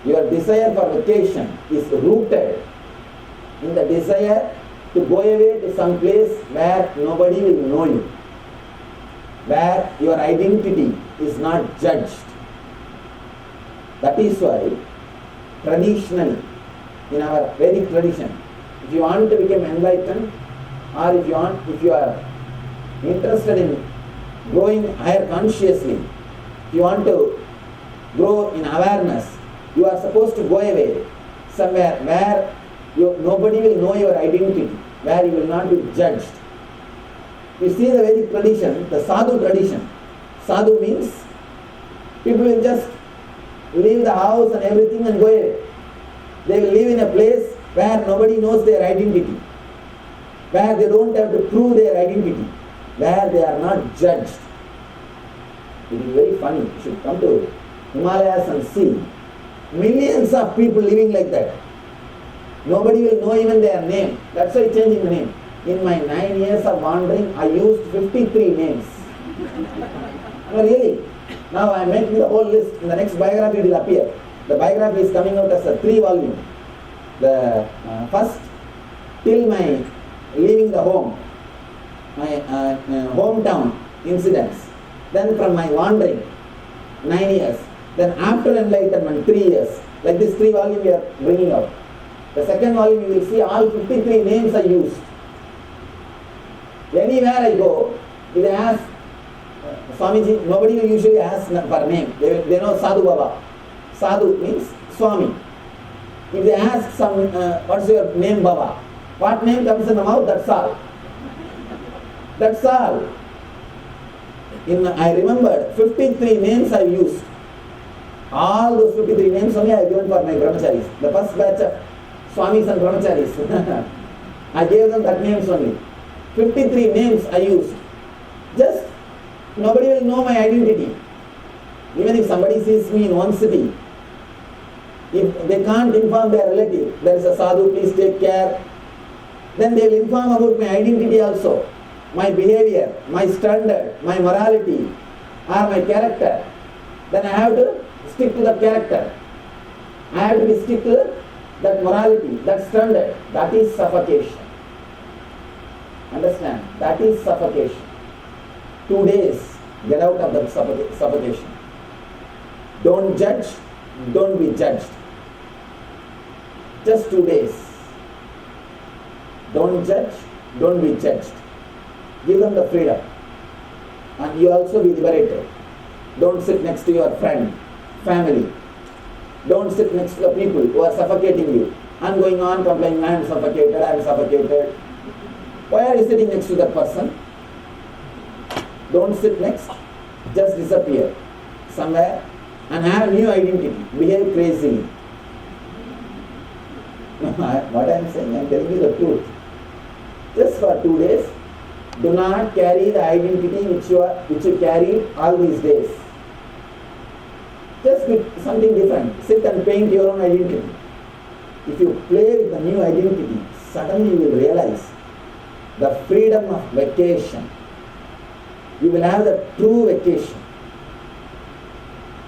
Your desire for vacation is rooted in the desire to go away to some place where nobody will know you, where your identity is not judged. That is why traditionally, in our Vedic tradition, if you want to become enlightened, or if you are interested in growing higher consciously, if you want to grow in awareness, you are supposed to go away somewhere where nobody will know your identity, where you will not be judged. You see the Vedic tradition, the sadhu tradition. Sadhu means people will just leave the house and everything and go away. They will live in a place where nobody knows their identity, where they don't have to prove their identity, where they are not judged. It is very funny. You should come to Himalayas and see millions of people living like that. Nobody will know even their name. That's why changing the name. In my 9 years of wandering, I used 53 names. No, really. Now I am making the whole list. In the next biography it will appear. The biography is coming out as a 3-volume. The first, till my leaving the home, my hometown incidents. Then from my wandering, 9 years. Then after enlightenment, 3 years. Like this 3-volume we are bringing out. The second volume you will see all 53 names I used. Anywhere I go, if they ask Swamiji, nobody will usually ask for name. They know Sadhu Baba. Sadhu means Swami. If they ask some, what's your name Baba? What name comes in the mouth? That's all. That's all. I remembered 53 names I used. All those 53 names only I have given for my brahmacharis. The first batch of Swamis and brahmacharis. I gave them that names only. 53 names I used. Just nobody will know my identity. Even if somebody sees me in one city, if they can't inform their relative, there is a sadhu, please take care, then they will inform about my identity also. My behavior, my standard, my morality, or my character. Then I have to stick to that character. I have to stick to that morality, that standard. That is suffocation. Understand? That is suffocation. 2 days, get out of that suffocation. Don't judge, don't be judged. Just 2 days. Don't judge, don't be judged. Give them the freedom. And you also be liberated. Don't sit next to your friend, family. Don't sit next to the people who are suffocating you. And going on complaining, I am suffocated. Why are you sitting next to that person? Don't sit next. Just disappear somewhere and have new identity. Behave crazily. What I am saying, I am telling you the truth. Just for 2 days, do not carry the identity which you carried all these days. Just do something different. Sit and paint your own identity. If you play with the new identity, suddenly you will realize the freedom of vacation. You will have the true vacation.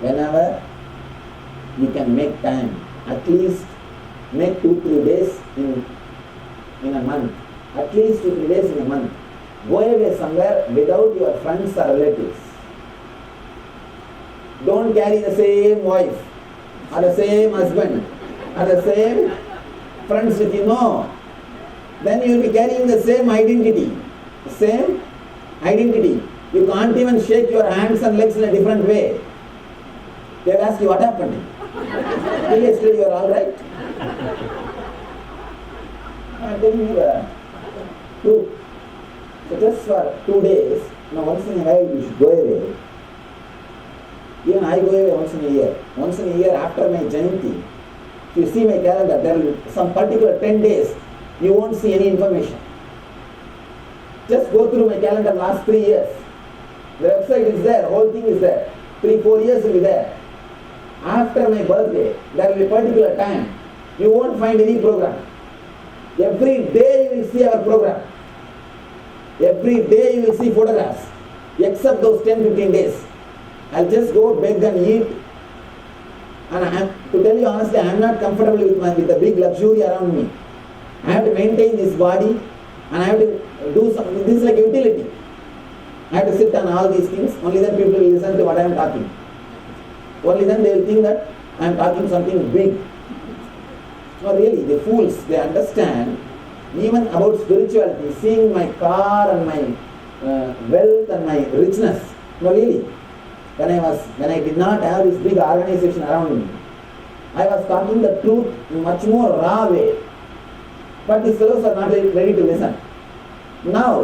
Whenever you can make time, at least make 2-3 days in a month. At least 2-3 days in a month. Go away somewhere without your friends or relatives. Don't carry the same wife or the same husband or the same friends with you. No. Then you will be carrying the same identity. Same identity. You can't even shake your hands and legs in a different way. They will ask you what happened. Till yesterday you are alright. I am telling you the truth. So just for 2 days, once in a while you should go away. Even I go away once in a year. Once in a year after my Jayanti, if you see my calendar, there will be some particular 10 days, you won't see any information. Just go through my calendar last 3 years. The website is there, whole thing is there. 3-4 years will be there. After my birthday, there will be a particular time. You won't find any program. Every day you will see our program. Every day you will see photographs. Except those 10-15 days. I'll just go beg and eat And to tell you honestly, I am not comfortable with the big luxury around me. I have to maintain this body and I have to do something. This is like utility. I have to sit on all these things. Only then people will listen to what I am talking. Only then they will think that I am talking something big. No, really, the fools, they understand even about spirituality, seeing my car and my wealth and my richness. No, really. When I did not have this big organization around me, I was talking the truth in much more raw way. But these fellows are not ready to listen. Now,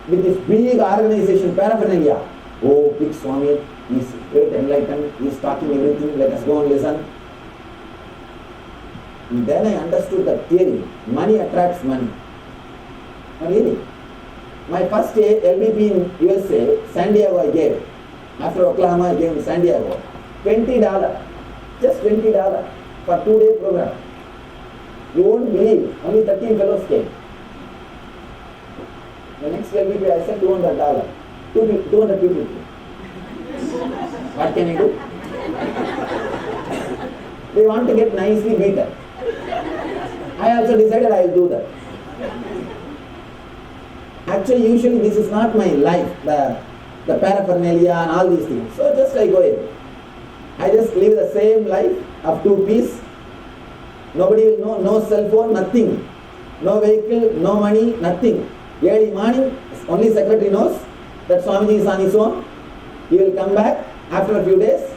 with this big organization paraphernalia, oh, big Swami, he's great enlightened, he's talking everything, let us go and listen. And then I understood the theory, money attracts money. No, really. My first LBP in USA, San Diego I gave. After Oklahoma I gave in San Diego. $20. Just $20 for 2-day program. You won't believe, only 13 fellows came. The next LBP I said $200. 200 people came. What can I do? They want to get nicely beaten. I also decided I will do that. Actually, usually this is not my life, the paraphernalia and all these things. So just I go in. I just live the same life of 2 peace. Nobody will know, no cell phone, nothing. No vehicle, no money, nothing. Early morning, only secretary knows that Swamiji is on his own. He will come back after a few days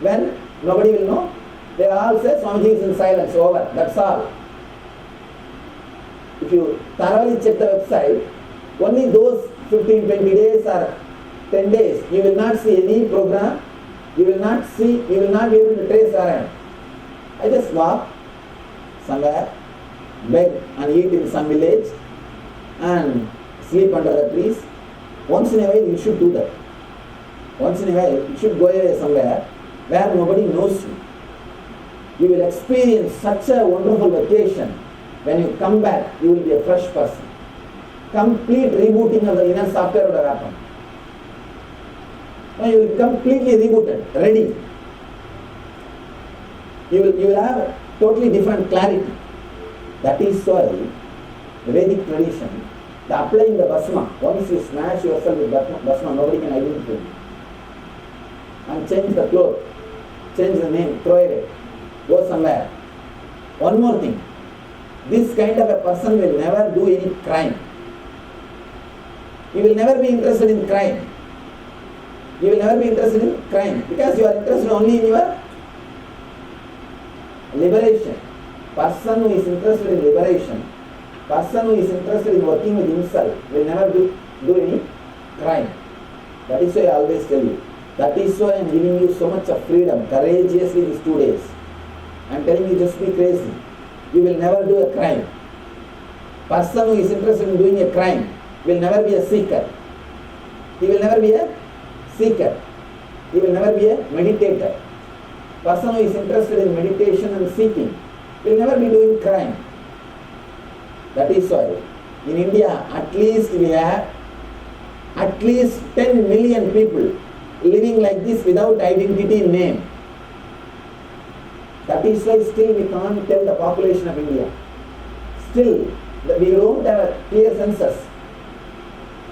when nobody will know. They all say Swamiji is in silence, over, that's all. If you thoroughly check the website, only those 15-20 days or 10 days, you will not see any program, you will not be able to trace around. I just walk somewhere, beg and eat in some village and sleep under the trees. Once in a while you should do that. Once in a while you should go away somewhere where nobody knows you. You will experience such a wonderful vacation. When you come back, you will be a fresh person. Complete rebooting of the inner software will happen. Now you will be completely rebooted, ready. You will have totally different clarity. That is why the Vedic tradition, the applying the bhasma, once you smash yourself with bhasma, nobody can identify you. And change the clothes, change the name, throw it away, go somewhere. One more thing, this kind of a person will never do any crime. You will never be interested in crime. You will never be interested in crime because you are interested only in your liberation. Person who is interested in liberation, person who is interested in working with himself will never do any crime. That is why I always tell you. That is why I am giving you so much of freedom, courageously these 2 days. I am telling you, just be crazy. You will never do a crime. Person who is interested in doing a crime will never be a seeker. He will never be a seeker. He will never be a meditator. Person who is interested in meditation and seeking will never be doing crime. That is why in India at least we have at least 10 million people living like this without identity in name. That is why still we can't tell the population of India. Still we don't have a clear census.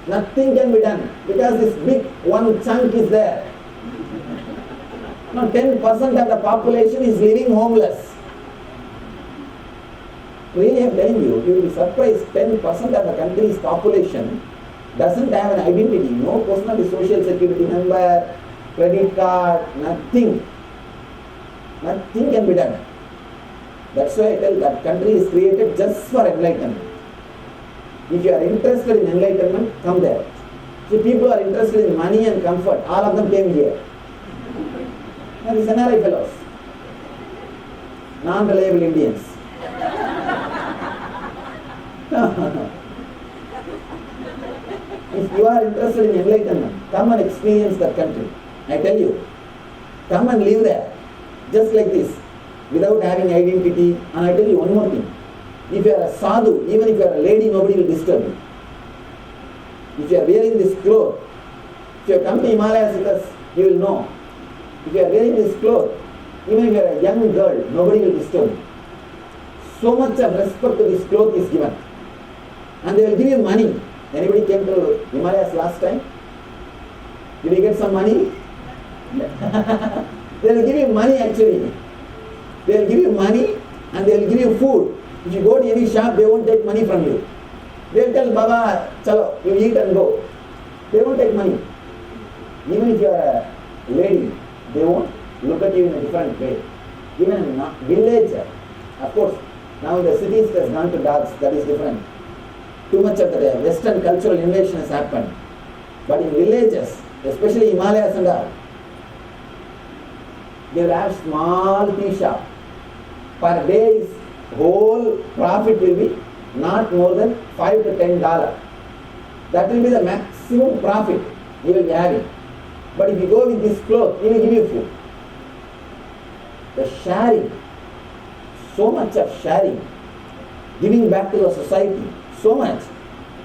Nothing can be done because this big one chunk is there. Now 10% of the population is living homeless. Really I am telling you, you will be surprised, 10% of the country's population doesn't have an identity, no personal social security number, credit card, nothing. Nothing can be done. That's why I tell that country is created just for enlightenment. If you are interested in enlightenment, come there. See, people are interested in money and comfort, all of them came here. Now these NRI fellows, non-reliable Indians. If you are interested in enlightenment, come and experience that country. I tell you, come and live there, just like this, without having identity. And I tell you one more thing, if you are a sadhu, even if you are a lady, nobody will disturb you. If you are wearing this cloth, if you have come to Himalayas with us, you will know. If you are wearing this cloth, Even if you are a young girl, nobody will disturb you. So much of respect to this cloth is given. And they will give you money. Anybody came to Himalayas last time? Did you get some money? They will give you money actually. They will give you money and they will give you food. If you go to any shop, they won't take money from you. They will tell Baba, chalo, you eat and go. They won't take money. Even if you are a lady, they won't look at you in a different way. Even in a village, of course, now in the cities it has gone to dogs, that is different. Too much of the Western cultural invasion has happened. But in villages, especially Himalayas and all, they will have small tea shop. Per day, his whole profit will be not more than $5 to $10. That will be the maximum profit he will be having. But if you go with this cloth, he will give you food. The sharing, so much of sharing, giving back to the society, so much.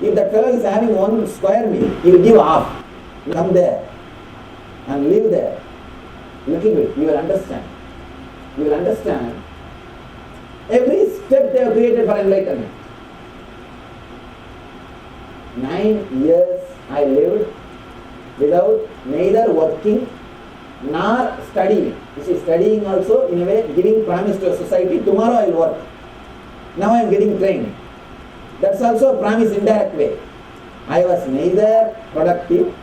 If that fellow is having 1 square meal, he will give half. Come there and live there. Little bit, you will understand. You will understand every step they have created for enlightenment. 9 years I lived without neither working nor studying. You see, studying also in a way giving promise to a society, tomorrow I will work. Now I am getting trained. That's also a promise indirect way. I was neither productive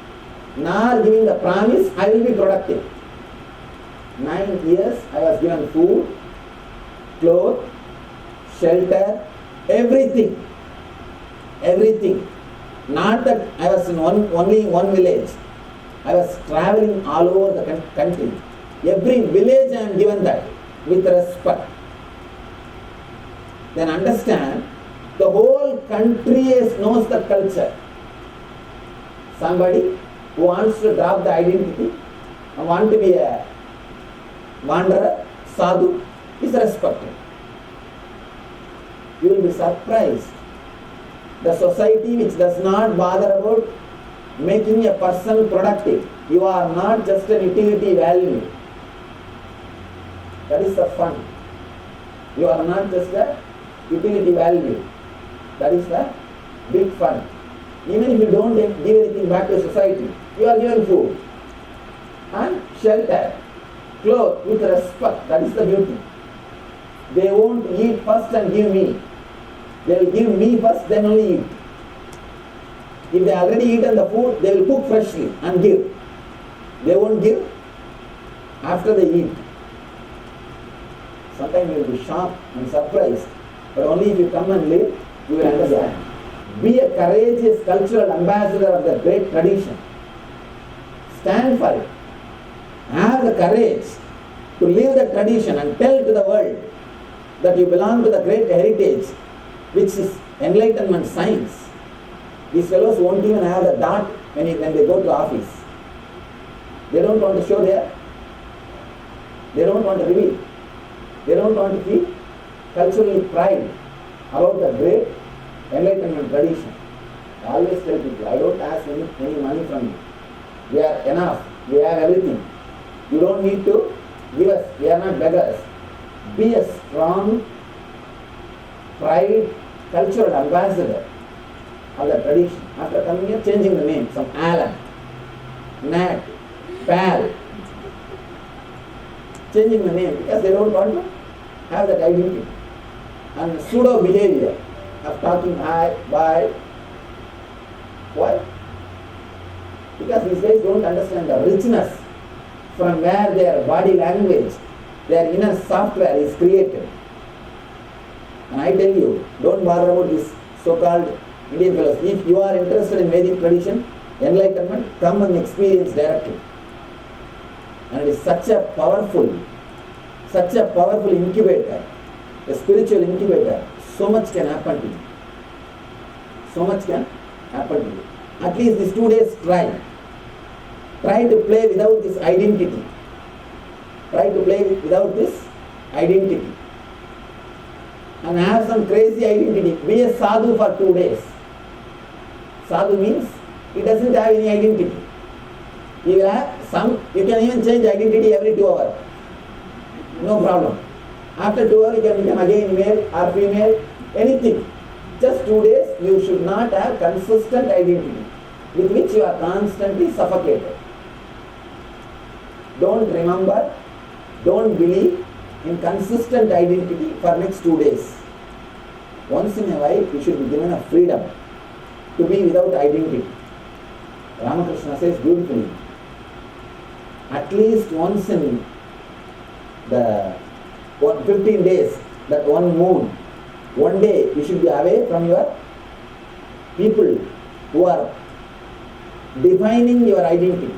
nor giving the promise I will be productive. 9 years I was given food, clothes, shelter, everything. Everything. Not that I was in only one village. I was traveling all over the country. Every village I am given that with respect. Then understand, the whole country knows the culture. Somebody who wants to drop the identity and want to be a wanderer, sadhu, is respected. You will be surprised. The society which does not bother about making a person productive, you are not just an utility value. That is the fun. You are not just a utility value. That is the big fun. Even if you don't give anything back to society, you are given food and shelter, clothes with respect. That is the beauty. They won't eat first and give me. They will give me first, then only eat. If they already eaten the food, they will cook freshly and give. They won't give after they eat. Sometimes you will be shocked and surprised, but only if you come and live, you will understand. Be a courageous cultural ambassador of the great tradition. Stand for it. Have the courage to live the tradition and tell to the world that you belong to the great heritage, which is enlightenment science. These fellows won't even have the dot when they go to office. They don't want to show there. They don't want to reveal. They don't want to feel culturally pride about the great enlightenment tradition. I always tell people, I don't ask any money from you. We are enough. We have everything. You don't need to give us. We are not beggars. Be a strong, pride, cultural ambassador of the tradition. After coming here, changing the name, some Alan, Nat, Pal, changing the name because they don't want to have that identity. And pseudo behavior of talking hi, bye. Why? Because these guys don't understand the richness from where their body language, their inner software is created. And I tell you, don't bother about this so-called Indian fellows. If you are interested in Vedic tradition, enlightenment, come and experience directly. And it is such a powerful incubator, a spiritual incubator. So much can happen to you. So much can happen to you. At least these 2 days try. Try to play without this identity. Try to play without this identity. And have some crazy identity. Be a sadhu for 2 days. Sadhu means he doesn't have any identity. He will have some, you can even change identity every 2 hours. No problem. After 2 hours, you can become again male or female, anything. Just 2 days, you should not have consistent identity with which you are constantly suffocated. Don't remember, don't believe in consistent identity for next 2 days. Once in a while, you should be given a freedom to be without identity. Ramakrishna says beautifully, at least once in the 15 days, that one moon, one day you should be away from your people who are defining your identity.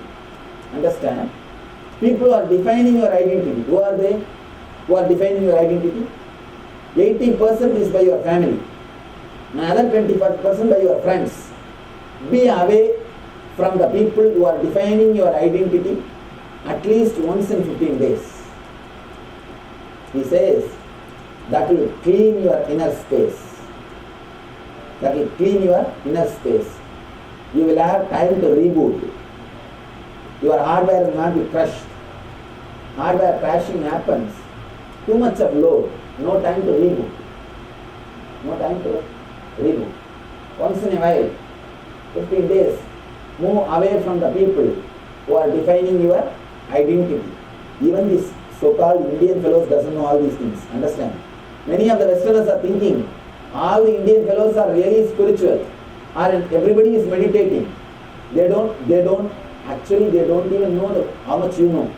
Understand? People are defining your identity. Who are they? Who are defining your identity? 80% is by your family. Another 20% by your friends. Be away from the people who are defining your identity at least once in 15 days. He says that will clean your inner space. That will clean your inner space. You will have time to reboot. Your hardware will not be crushed. Hardware crashing happens. Too much of load. No time to reboot. No time to reboot. Once in a while, 15 days, move away from the people who are defining your identity. Even these so-called Indian fellows doesn't know all these things. Understand? Many of the Westerners are thinking all the Indian fellows are really spiritual, or everybody is meditating. They don't even know how much you know.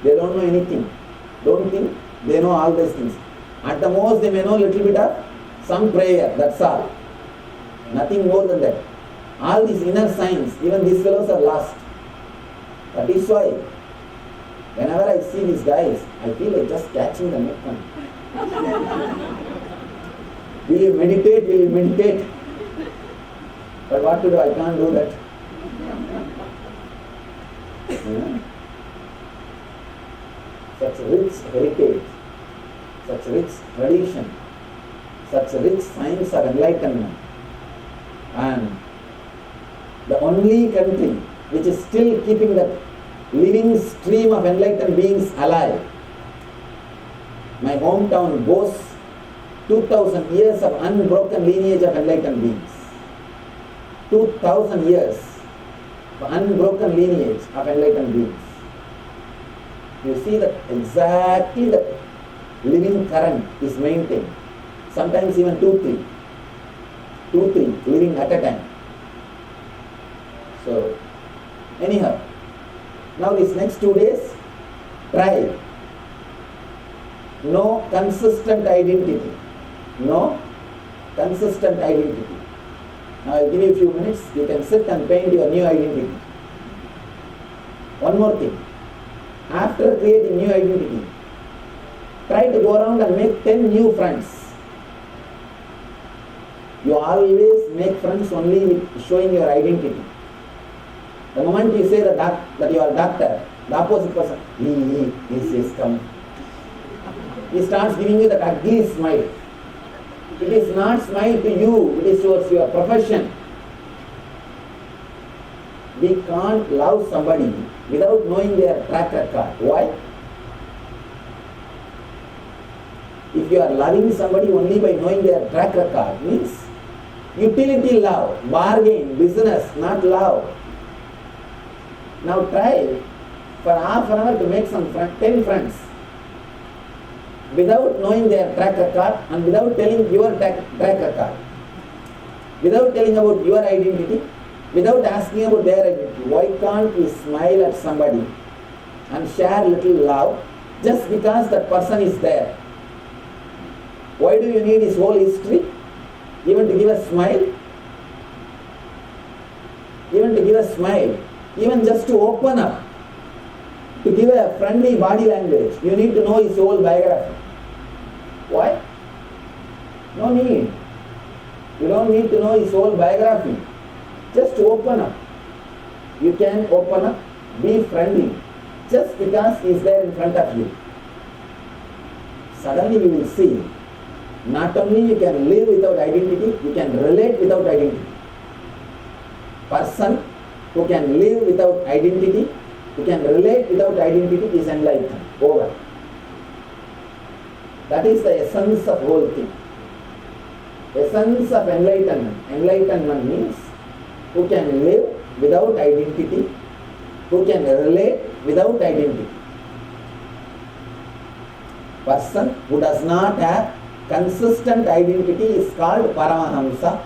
They don't know anything. Don't think they know all these things. At the most, they may know a little bit of some prayer, that's all. Nothing more than that. All these inner science, even these fellows are lost. That is why, whenever I see these guys, I feel like just catching the neck one. Will you meditate? Will you meditate? But what to do? I can't do that. Yeah. Such rich heritage, such rich tradition, such rich science of enlightenment, and the only country which is still keeping the living stream of enlightened beings alive. My hometown boasts 2000 years of unbroken lineage of enlightened beings. 2000 years of unbroken lineage of enlightened beings. You see that exactly the living current is maintained. Sometimes even 2-3 living at a time. So, anyhow, now these next 2 days, try. No consistent identity. No consistent identity. Now I'll give you a few minutes. You can sit and paint your new identity. One more thing. After creating new identity, try to go around and make 10 new friends. You always make friends only with showing your identity. The moment you say that you are a doctor, the opposite person, he is coming. He starts giving you that ugly smile. It is not smile to you, it is towards your profession. We can't love somebody without knowing their track record. Why? If you are loving somebody only by knowing their track record, means utility love, bargain, business, not love. Now try for half an hour to make some 10 friends without knowing their track record and without telling your track record, without telling about your identity, without asking about their identity. Why can't we smile at somebody and share little love just because that person is there? Why do you need his whole history? Even to give a smile? Even to give a smile? Even just to open up, to give a friendly body language, you need to know his whole biography. Why? No need. You don't need to know his whole biography. Just to open up. You can open up, be friendly, just because he is there in front of you. Suddenly you will see, not only you can live without identity, you can relate without identity. Person who can live without identity who can relate without identity is enlightened. Over. That is the essence of whole thing. Essence of enlightenment. Enlightenment means who can live without identity, who can relate without identity. Person who does not have consistent identity is called Paramahamsa.